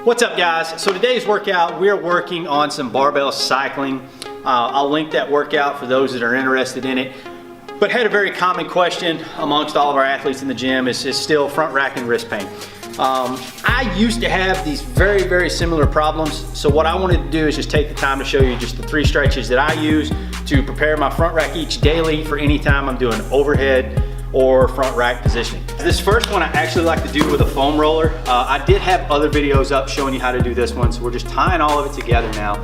What's up, guys? So today's workout, we're working on some barbell cycling. I'll link that workout for those that are interested in it. But had a very common question amongst all of our athletes in the gym is still front rack and wrist pain. I used to have these very similar problems. So what I wanted to do is just take the time to show you just the 3 stretches that I use to prepare my front rack each daily for any time I'm doing overhead or front rack positioning. This first one I actually like to do with a foam roller. I did have other videos up showing you how to do this one, so we're just tying all of it together now.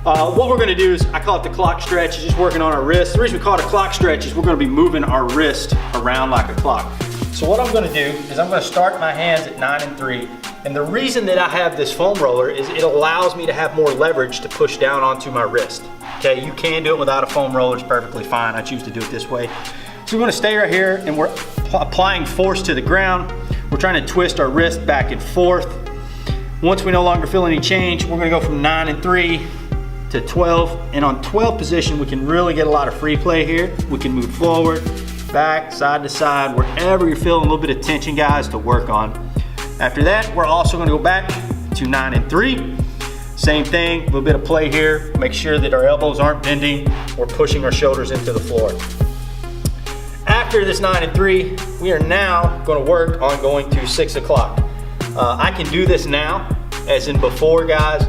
What we're gonna do is, I call it the clock stretch, it's just working on our wrist. The reason we call it a clock stretch is we're gonna be moving our wrist around like a clock. So what I'm gonna do is I'm gonna start my hands at 9 and 3. And the reason that I have this foam roller is it allows me to have more leverage to push down onto my wrist. Okay, you can do it without a foam roller, it's perfectly fine. I choose to do it this way. So we're gonna stay right here and we're applying force to the ground. We're trying to twist our wrist back and forth. Once we no longer feel any change, we're gonna go from 9 and 3 to 12. And on 12 position, we can really get a lot of free play here. We can move forward, back, side to side, wherever you're feeling a little bit of tension, guys, to work on. After that, we're also gonna go back to 9 and 3. Same thing, a little bit of play here. Make sure that our elbows aren't bending or pushing our shoulders into the floor. After this 9 and 3, we are now going to work on going to 6 o'clock. I can do this now, as in before, guys,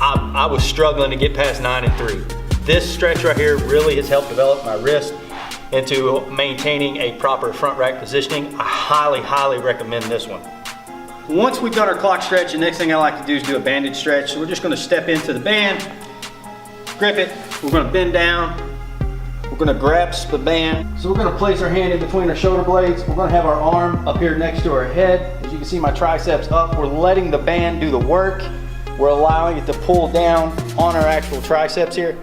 I was struggling to get past 9 and 3. This stretch right here really has helped develop my wrist into maintaining a proper front rack positioning. I highly recommend this one. Once we've done our clock stretch, the next thing I like to do is do a banded stretch. So we're just going to step into the band, grip it, we're going to bend down, we're gonna grasp the band. So we're gonna place our hand in between our shoulder blades. We're gonna have our arm up here next to our head. As you can see, my triceps up. We're letting the band do the work. We're allowing it to pull down on our actual triceps here.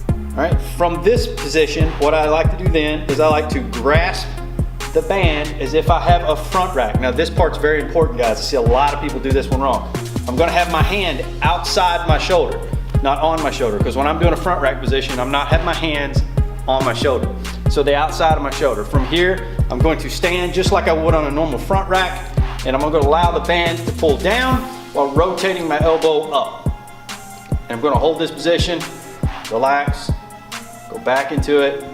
All right, from this position, what I like to do then is I like to grasp the band as if I have a front rack. Now this part's very important, guys. I see a lot of people do this one wrong. I'm gonna have my hand outside my shoulder, not on my shoulder, because when I'm doing a front rack position, I'm not having my hands on my shoulder. So the outside of my shoulder. From here, I'm going to stand just like I would on a normal front rack, and I'm gonna allow the band to pull down while rotating my elbow up. And I'm gonna hold this position, relax, go back into it.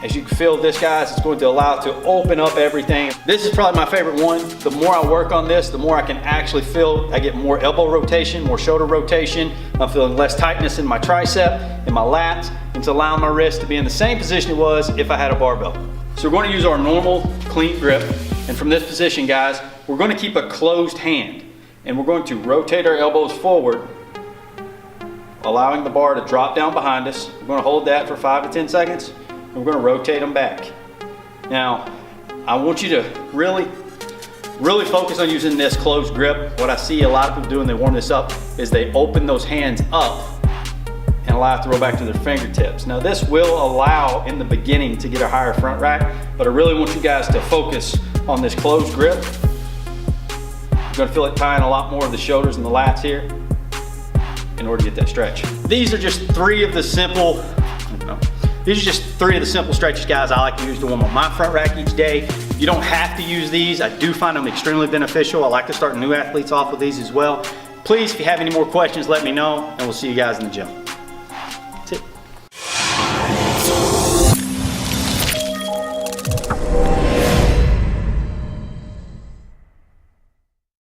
As you can feel this, guys, it's going to allow it to open up everything. This is probably my favorite one. The more I work on this, the more I can actually feel, I get more elbow rotation, more shoulder rotation. I'm feeling less tightness in my tricep, in my lats. It's allowing my wrist to be in the same position it was if I had a barbell. So we're going to use our normal clean grip. And from this position, guys, we're going to keep a closed hand. And we're going to rotate our elbows forward, allowing the bar to drop down behind us. We're going to hold that for 5 to 10 seconds. We're going to rotate them back. Now, I want you to really focus on using this closed grip. What I see a lot of people doing, they warm this up, is they open those hands up and allow it to roll back to their fingertips. Now this will allow in the beginning to get a higher front rack, but I really want you guys to focus on this closed grip. You're going to feel it tying a lot more of the shoulders and the lats here in order to get that stretch. These are just 3 of the simple, these are just 3 of the simple stretches, guys, I like to use to warm up my front rack each day. You don't have to use these. I do find them extremely beneficial. I like to start new athletes off with these as well. Please, if you have any more questions, let me know, and we'll see you guys in the gym.